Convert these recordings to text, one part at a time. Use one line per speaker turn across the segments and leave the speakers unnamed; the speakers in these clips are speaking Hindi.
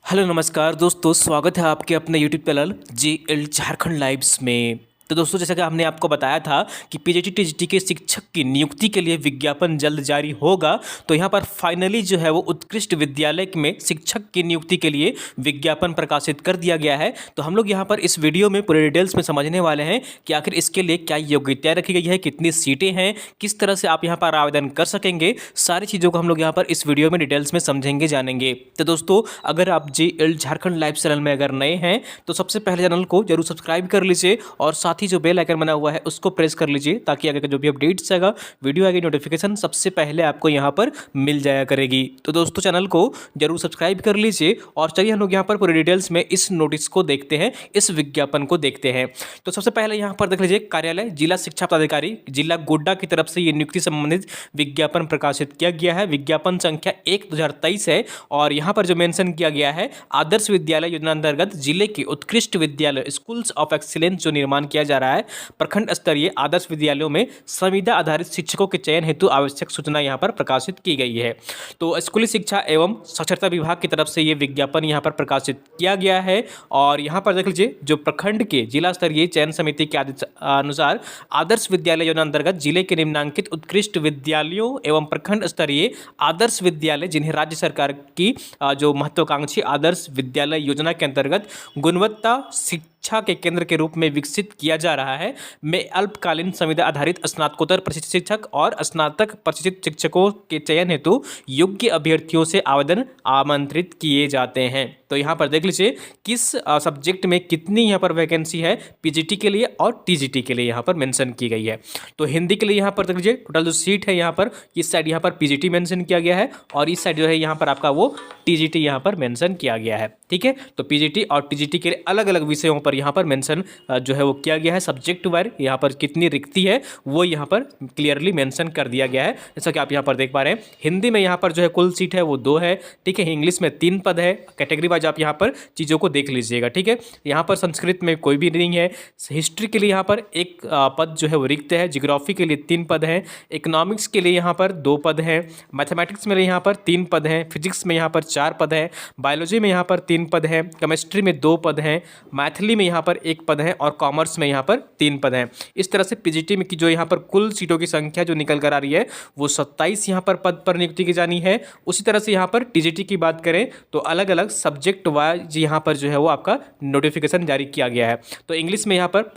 हेलो नमस्कार दोस्तों, स्वागत है आपके अपने YouTube channel JL Jharkhand lives में। तो दोस्तों, जैसा कि हमने आपको बताया था कि पीजीटी टीजीटी के शिक्षक की नियुक्ति के लिए विज्ञापन जल्द जारी होगा। तो यहाँ पर फाइनली जो है वो उत्कृष्ट विद्यालय में शिक्षक की नियुक्ति के लिए विज्ञापन प्रकाशित कर दिया गया है। तो हम लोग यहाँ पर इस वीडियो में पूरे डिटेल्स में समझने वाले हैं कि आखिर इसके लिए क्या योग्यताएं रखी गई है, कितनी सीटें हैं, किस तरह से आप यहाँ पर आवेदन कर सकेंगे। सारी चीज़ों को हम लोग यहाँ पर इस वीडियो में डिटेल्स में समझेंगे, जानेंगे। तो दोस्तों, अगर आप JL झारखंड लाइव चैनल में अगर नए हैं तो सबसे पहले चैनल को जरूर सब्सक्राइब कर लीजिए और साथ ही जो बेल आइकन बना हुआ है उसको प्रेस कर लीजिए, ताकि आगे का जो भी अपडेट्स आएगा, वीडियो आएगी, नोटिफिकेशन सबसे पहले आपको यहाँ पर मिल जाया करेगी। तो दोस्तों, चैनल को जरूर सब्सक्राइब कर लीजिए और चलिए हम लोग यहाँ पर पूरे डिटेल्स में इस नोटिस को देखते हैं, इस विज्ञापन को देखते हैं। तो सबसे पहले यहाँ पर देख लीजिए, कार्यालय जिला शिक्षा पदाधिकारी जिला गोड्डा की तरफ से ये नियुक्ति संबंधित विज्ञापन प्रकाशित किया गया है। विज्ञापन संख्या 1/2023 है और यहाँ पर जो मेंशन किया गया है, आदर्श विद्यालय योजना अंतर्गत जिले के उत्कृष्ट विद्यालय स्कूल्स ऑफ एक्सीलेंस जो निर्माण किया जा रहा है, प्रखंड स्तरीय आदर्श विद्यालयों में संविदा आधारित शिक्षकों के चयन हेतु आवश्यक सूचना यहाँ पर प्रकाशित की गई है। तो स्कूली शिक्षा एवं साक्षरता विभाग की तरफ से ये विज्ञापन यहाँ पर प्रकाशित किया गया है और यहाँ पर देख लीजिए, जो प्रखंड के जिला स्तरीय चयन समिति के अनुसार आदर्श विद्यालय योजना अंतर्गत जिले के निम्नांकित उत्कृष्ट विद्यालयों एवं प्रखंड स्तरीय आदर्श विद्यालय जिन्हें राज्य सरकार की जो महत्वाकांक्षी आदर्श विद्यालय योजना के अंतर्गत गुणवत्ता शिक्षा के केंद्र के रूप में विकसित किया जा रहा है, में अल्पकालीन संविदा आधारित स्नातकोत्तर प्रशिक्षित शिक्षक और स्नातक प्रशिक्षित शिक्षकों के चयन हेतु योग्य अभ्यर्थियों से आवेदन आमंत्रित किए जाते हैं। तो यहाँ पर देख लीजिए किस सब्जेक्ट में कितनी यहाँ पर वैकेंसी है पीजीटी के लिए और टीजीटी के लिए यहाँ पर मेंशन की गई है। तो हिंदी के लिए यहाँ पर देख लीजिए टोटल जो सीट है यहाँ पर, इस साइड यहाँ पर पीजीटी मेंशन किया गया है और इस साइड जो है यहाँ पर आपका वो टीजीटी यहाँ पर मेंशन किया गया है। ठीक है, तो पीजीटी और टीजीटी के लिए अलग अलग विषयों पर यहाँ पर मेंशन जो है वो किया गया है। सब्जेक्ट वाइज यहाँ पर कितनी रिक्ति है वो यहाँ पर क्लियरली मेंशन कर दिया गया है, जैसा कि आप यहाँ पर देख पा रहे हैं। हिंदी में यहाँ पर जो है कुल सीट है वो 2 है। ठीक है, इंग्लिश में 3 पद है। कैटेगरी वाइज आप यहाँ पर चीज़ों को देख लीजिएगा। ठीक है, यहाँ पर संस्कृत में कोई भी नहीं है। हिस्ट्री के लिए यहाँ पर 1 पद जो है वो रिक्त है। जियोग्राफी के लिए 3 पद हैं। इकोनॉमिक्स के लिए यहाँ पर 2 पद हैं। मैथमेटिक्स में यहाँ पर 3 पद हैं। फिजिक्स में यहाँ पर 4 पद हैं। बायोलॉजी में यहाँ पर 3 पद हैं। केमिस्ट्री में 2 पद हैं। मैथिली में यहाँ पर 1 पद है और कॉमर्स में यहाँ पर 3 पद हैं। इस तरह से पीजीटी में की जो यहाँ पर कुल सीटों की संख्या जो निकल कर आ रही है वो 27 यहाँ पर पद पर नियुक्ति की जानी है। उसी तरह से यहाँ पर टीजीटी की बात करें तो अलग अलग सब्जेक्ट वाइज यहाँ पर जो है वो आपका नोटिफिकेशन जारी किया गया है। तो इंग्लिश में यहाँ पर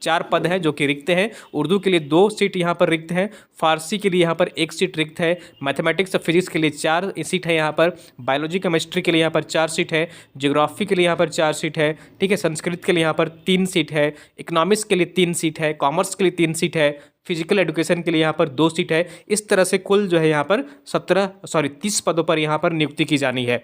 4 पद हैं जो कि रिक्त हैं। उर्दू के लिए 2 सीट यहाँ पर रिक्त हैं। फारसी के लिए यहाँ पर 1 सीट रिक्त है। मैथमेटिक्स और फिजिक्स के लिए 4 सीट है यहाँ पर। बायोलॉजी केमिस्ट्री के लिए यहाँ पर 4 सीट है। ज्योग्राफी के लिए यहाँ पर 4 सीट है। ठीक है, संस्कृत के लिए यहाँ पर 3 सीट है। इकोनॉमिक्स के लिए 3 सीट है। कॉमर्स के लिए 3 सीट है। फिजिकल एजुकेशन के लिए यहाँ पर 2 सीट है। इस तरह से कुल जो है यहाँ पर 30 पदों पर यहाँ पर नियुक्ति की जानी है।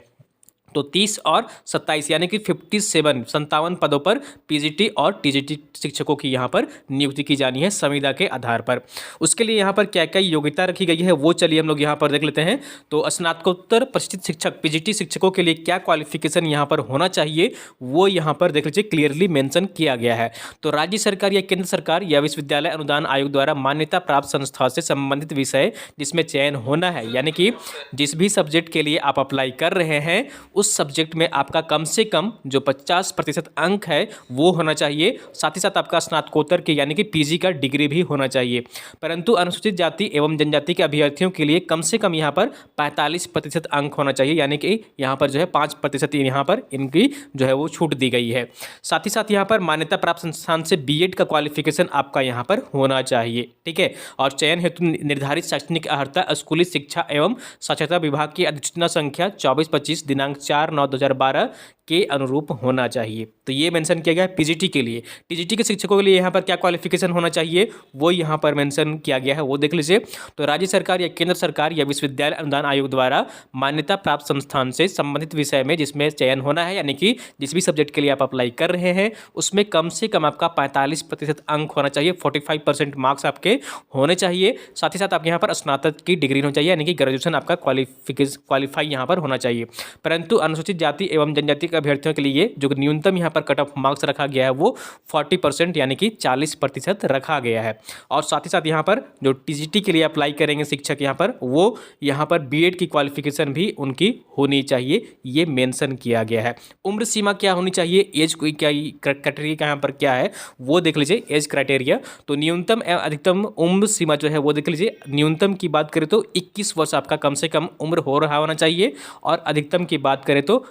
तो 30 और 27 यानी कि 57 पदों पर पीजीटी और टीजीटी शिक्षकों की यहाँ पर नियुक्ति की जानी है संविदा के आधार पर। उसके लिए यहाँ पर क्या क्या योग्यता रखी गई है वो चलिए हम लोग यहाँ पर देख लेते हैं। तो स्नातकोत्तर प्रशिक्षित शिक्षक पीजीटी शिक्षकों के लिए क्या क्वालिफिकेशन यहाँ पर होना चाहिए वो यहाँ पर देख लीजिए क्लियरली मेंशन किया गया है। तो राज्य सरकार या केंद्र सरकार या विश्वविद्यालय अनुदान आयोग द्वारा मान्यता प्राप्त संस्था से संबंधित विषय जिसमें चयन होना है, यानी कि जिस भी सब्जेक्ट के लिए आप अप्लाई कर रहे हैं उस सब्जेक्ट में आपका कम से कम जो 50% अंक है वो होना चाहिए। साथ ही साथ आपका स्नातकोत्तर के यानी कि पीजी का डिग्री भी होना चाहिए। परंतु अनुसूचित जाति एवं जनजाति के अभ्यर्थियों के लिए कम से कम यहाँ पर 45% अंक होना चाहिए, यानी कि यहाँ पर जो है 5% यहाँ पर इनकी जो है वो छूट दी गई है। साथ ही साथ यहाँ पर मान्यता प्राप्त संस्थान से बीएड का क्वालिफिकेशन आपका यहाँ पर होना चाहिए। ठीक है, और चयन हेतु निर्धारित शैक्षणिक अर्हता स्कूली शिक्षा एवं साक्षरता विभाग की अधिसूचना संख्या 24/25 दिनांक 4/9/2012 के अनुरूप होना चाहिए। तो ये मेंशन किया गया है पीजीटी के लिए। टीजीटी के शिक्षकों के लिए यहाँ पर क्या क्वालिफिकेशन होना चाहिए वो यहाँ पर मेंशन किया गया है, वो देख लीजिए। तो राज्य सरकार या केंद्र सरकार या विश्वविद्यालय अनुदान आयोग द्वारा मान्यता प्राप्त संस्थान से संबंधित विषय में जिसमें चयन होना है, यानी कि जिस भी सब्जेक्ट के लिए आप अप्लाई कर रहे हैं उसमें कम से कम आपका 45% अंक होना चाहिए। 45% मार्क्स आपके होने चाहिए। साथ ही साथ आप यहाँ पर स्नातक की डिग्री होनी चाहिए, यानी कि ग्रेजुएशन आपका क्वालिफाई यहाँ पर होना चाहिए। परंतु अनुसूचित जाति एवं जनजाति के अभ्यर्थियों के लिए जो न्यूनतम यहाँ पर कट ऑफ मार्क्स रखा गया है वो 40% यानी कि 40% रखा गया है। और साथ ही साथ यहाँ पर जो टीजीटी के लिए अप्लाई करेंगे शिक्षक यहाँ पर, वो यहाँ पर बीएड की क्वालिफिकेशन भी उनकी होनी चाहिए, ये मेंशन किया गया है। उम्र सीमा क्या होनी चाहिए, एज कोई क्या क्राइटेरिया यहाँ पर क्या है वो देख लीजिए। एज क्राइटेरिया तो न्यूनतम एवं अधिकतम उम्र सीमा जो है वो देख लीजिए। न्यूनतम की बात करें तो 21 वर्ष आपका कम से कम उम्र हो रहा होना चाहिए, और अधिकतम की बात करें तो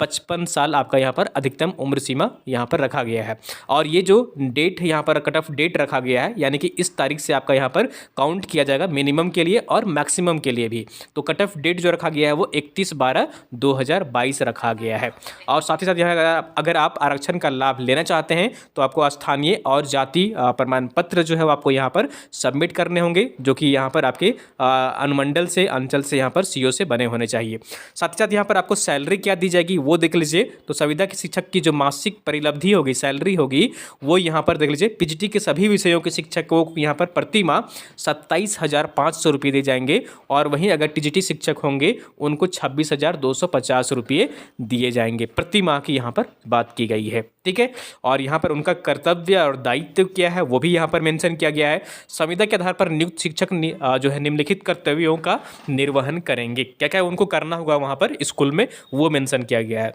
55 साल आपका यहाँ पर अधिकतम उम्र सीमा यहाँ पर रखा गया है। और ये जो डेट यहाँ पर कट ऑफ डेट रखा गया है, यानी कि इस तारीख से आपका यहाँ पर काउंट किया जाएगा मिनिमम के लिए और मैक्सिमम के लिए भी। तो कट ऑफ डेट जो रखा गया है वो 31/12/2022 रखा गया है। और साथ ही साथ यहाँ अगर आप आरक्षण का लाभ लेना चाहते हैं तो आपको स्थानीय और जाति प्रमाण पत्र जो है वो आपको यहाँ पर सबमिट करने होंगे, जो कि यहाँ पर आपके अनुमंडल से, अंचल से यहाँ पर सीओ से बने होने चाहिए। साथ ही साथ यहाँ पर आपको सैलरी क्या दी जाएगी वो देख लीजिए। तो संविदा के शिक्षक की जो मासिक परिलब्धि होगी, सैलरी होगी, वो यहाँ पर देख लीजिए। पीजीटी के सभी विषयों के शिक्षकों को यहाँ पर प्रति माह 27,500 रुपये दिए जाएंगे, और वहीं अगर टीजीटी शिक्षक होंगे उनको 26,250 रुपये दिए जाएंगे प्रति माह की यहाँ पर बात की गई है, ठीक है। और यहाँ पर उनका कर्तव्य और दायित्व क्या है वो भी यहाँ पर मेंशन किया गया है। संविदा के आधार पर नियुक्त शिक्षक जो है निम्नलिखित कर्तव्यों का निर्वहन करेंगे। क्या क्या उनको करना होगा वहाँ पर स्कूल में, वो मेंशन किया गया है।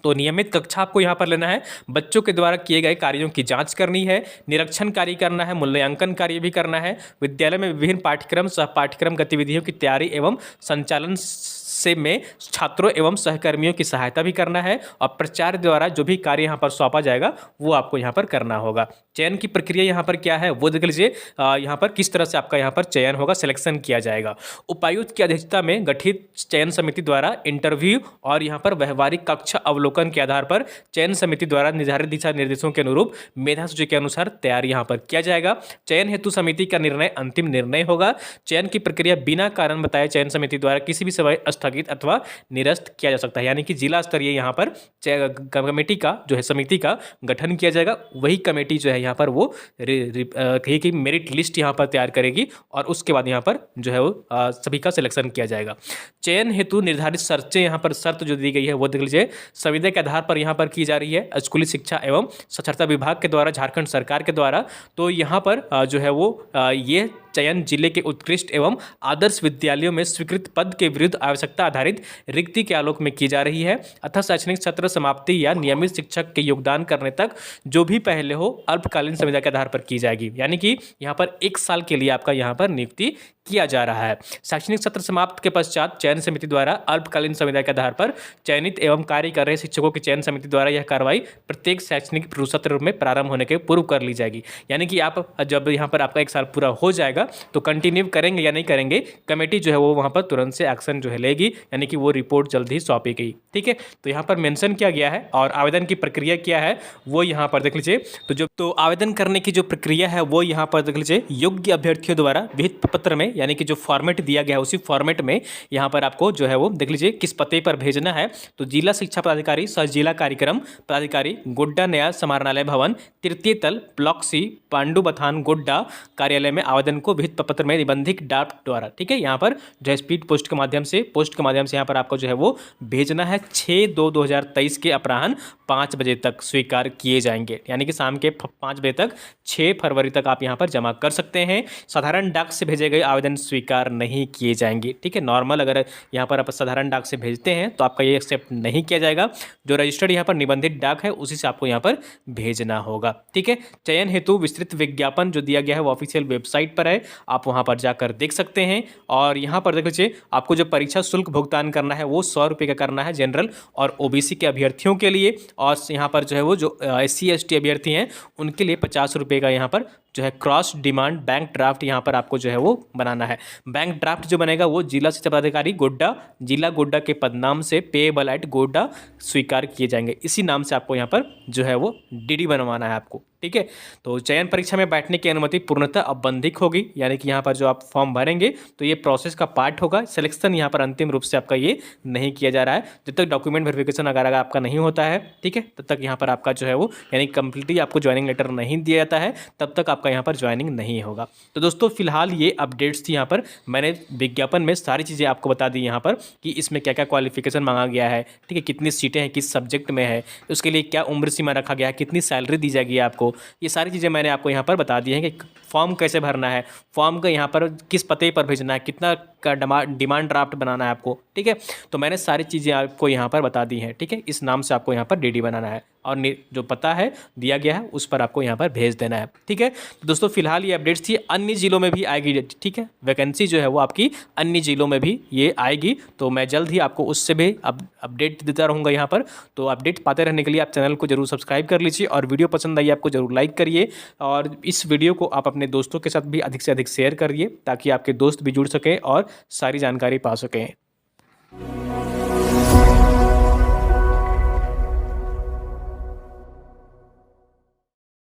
तो नियमित कक्षा आपको यहाँ पर लेना है, बच्चों के द्वारा किए गए कार्यों की जांच करनी है, निरीक्षण कार्य करना है, मूल्यांकन कार्य भी करना है, विद्यालय में विभिन्न पाठ्यक्रम सह पाठ्यक्रम गतिविधियों की तैयारी एवं संचालन से में छात्रों एवं सहकर्मियों की सहायता भी करना है, और प्रचार द्वारा जो भी कार्य यहाँ पर सौंपा जाएगा वो आपको यहाँ पर करना होगा। चयन की प्रक्रिया यहाँ पर क्या है वो देख लीजिए। यहाँ पर किस तरह से आपका यहाँ पर चयन होगा, सिलेक्शन किया जाएगा। उपायुक्त की अध्यक्षता में गठित चयन समिति द्वारा इंटरव्यू और यहाँ पर व्यवहारिक कक्षा अवलोकन के आधार पर चयन समिति द्वारा निर्धारित दिशा निर्देशों के अनुरूप मेधा सूची के अनुसार तैयार यहाँ पर किया जाएगा। चयन हेतु समिति का निर्णय अंतिम निर्णय होगा। चयन की प्रक्रिया बिना कारण बताए चयन समिति द्वारा किसी भी समय स्थगित अथवा निरस्त किया जा सकता है, यानी कि जिला स्तरीय यहाँ पर कमेटी का जो है समिति का गठन किया जाएगा। वही कमेटी जो है यहाँ पर वो कही कि मेरिट लिस्ट यहाँ पर तैयार करेगी, और उसके बाद यहाँ पर जो है वो सभी का सिलेक्शन किया जाएगा। चयन हेतु निर्धारित शर्तें यहाँ पर शर्त जो दी गई है वो देख लीजिए। संविदा के आधार पर यहाँ पर की जा रही है स्कूली शिक्षा एवं साक्षरता विभाग के द्वारा, झारखंड सरकार के द्वारा। तो यहाँ पर जो है वो ये चयन जिले के उत्कृष्ट एवं आदर्श विद्यालयों में स्वीकृत पद के विरुद्ध आवश्यकता आधारित रिक्ति के आलोक में की जा रही है, अतः शैक्षणिक सत्र समाप्ति या नियमित शिक्षक के योगदान करने तक जो भी पहले हो अल्पकालीन संविदा के आधार पर की जाएगी। यानी कि यहाँ पर 1 साल के लिए आपका यहाँ पर नियुक्ति किया जा रहा है। शैक्षणिक सत्र समाप्त के पश्चात चयन समिति द्वारा अल्पकालीन संविदा के आधार पर चयनित एवं कार्य कर रहे शिक्षकों की चयन समिति द्वारा यह कार्रवाई प्रत्येक शैक्षणिक सत्र में प्रारंभ होने के पूर्व कर ली जाएगी। यानी कि आप जब यहाँ पर आपका 1 साल पूरा हो जाएगा तो कंटिन्यू करेंगे या नहीं करेंगे, कमेटी जो है वो वहाँ पर तुरंत से एक्शन जो है लेगी, यानी कि वो रिपोर्ट जल्द ही सौंपी गई, ठीक है। तो यहाँ पर मेंशन किया गया है। और आवेदन की प्रक्रिया क्या है वो यहाँ पर देख लीजिए। तो आवेदन करने की जो प्रक्रिया है वो यहाँ पर देख लीजिए। योग्य अभ्यर्थियों द्वारा विहित पत्र में, यानी कि जो फॉर्मेट दिया गया है उसी फॉर्मेट में यहाँ पर आपको जो है वो देख लीजिए किस पते पर भेजना है। तो जिला शिक्षा पदाधिकारी सह जिला कार्यक्रम पदाधिकारी गोड्डा नया समाहरणालय भवन, तृतीय तल, ब्लॉक सी, पांडु बथान गोड्डा कार्यालय में आवेदन को विहित पत्र में निबंधित डाक द्वारा, ठीक है, यहाँ पर जो है स्पीड पोस्ट के माध्यम से यहाँ पर आपको जो है वो भेजना है। 6/2/2023 के अपराह्न 5 बजे तक स्वीकार किए जाएंगे, यानी कि शाम के 5 बजे तक 6 फरवरी तक आप यहाँ पर जमा कर सकते हैं। साधारण डाक से भेजे गए आवेदन स्वीकार नहीं किए जाएंगे, ठीक है। नॉर्मल अगर यहाँ पर आप साधारण डाक से भेजते हैं तो आपका ये एक्सेप्ट नहीं किया जाएगा। जो रजिस्टर्ड यहाँ पर निबंधित डाक है उसी से आपको यहाँ पर भेजना होगा, ठीक है। चयन हेतु विस्तृत विज्ञापन जो दिया गया है वो ऑफिशियल वेबसाइट पर है, आप वहाँ पर जाकर देख सकते हैं। और यहाँ पर देख लीजिए आपको जो परीक्षा शुल्क भुगतान करना है वो 100 रुपये का करना है जनरल और ओबीसी के अभ्यर्थियों के लिए, और यहाँ पर जो है वो जो SC ST अभ्यर्थी हैं उनके लिए 50 रुपये का यहाँ पर जो है क्रॉस डिमांड बैंक ड्राफ्ट यहाँ पर आपको जो है वो बनाना है। बैंक ड्राफ्ट जो बनेगा वो जिला शिक्षा पदाधिकारी गोड्डा, जिला गोड्डा के पदनाम से पेएबल एट गोड्डा स्वीकार किए जाएंगे। इसी नाम से आपको यहाँ पर जो है वो DD बनवाना है आपको, ठीक है। तो चयन परीक्षा में बैठने की अनुमति पूर्णतः औपबंधिक होगी, यानी कि यहाँ पर जो आप फॉर्म भरेंगे तो ये प्रोसेस का पार्ट होगा। सिलेक्शन यहाँ पर अंतिम रूप से आपका ये नहीं किया जा रहा है। जब तक डॉक्यूमेंट वेरिफिकेशन अगर आपका नहीं होता है, ठीक है, तब तक यहाँ पर आपका जो है वो यानी कंप्लीटली आपको ज्वाइनिंग लेटर नहीं दिया जाता है, तब तक आपको आपका यहाँ पर ज्वाइनिंग नहीं होगा। तो दोस्तों फिलहाल ये अपडेट्स थी यहाँ पर, मैंने विज्ञापन में सारी चीज़ें आपको बता दी यहाँ पर कि इसमें क्या क्या क्वालिफिकेशन मांगा गया है, ठीक है, कितनी सीटें हैं, किस सब्जेक्ट में है, उसके लिए क्या उम्र सीमा रखा गया है, कितनी सैलरी दी जाएगी आपको, ये सारी चीज़ें मैंने आपको यहाँ पर बता दी हैं कि फॉर्म कैसे भरना है, फॉर्म का यहाँ पर किस पते पर भेजना है, कितना का डिमांड ड्राफ्ट बनाना है आपको, ठीक है। तो मैंने सारी चीज़ें आपको यहाँ पर बता दी हैं, ठीक है। इस नाम से आपको यहाँ पर डीडी बनाना है और जो पता है दिया गया है उस पर आपको यहाँ पर भेज देना है, ठीक है। तो दोस्तों फिलहाल ये अपडेट्स थी, अन्य जिलों में भी आएगी, ठीक है। वैकेंसी जो है वो आपकी अन्य जिलों में भी ये आएगी, तो मैं जल्द ही आपको उससे भी अपडेट देता रहूँगा यहाँ पर। तो अपडेट पाते रहने के लिए आप चैनल को जरूर सब्सक्राइब कर लीजिए और वीडियो पसंद आई आपको जरूर लाइक करिए और इस वीडियो को आप अपने दोस्तों के साथ भी अधिक से अधिक शेयर करिए ताकि आपके दोस्त भी जुड़ सकें और सारी जानकारी पा सकें।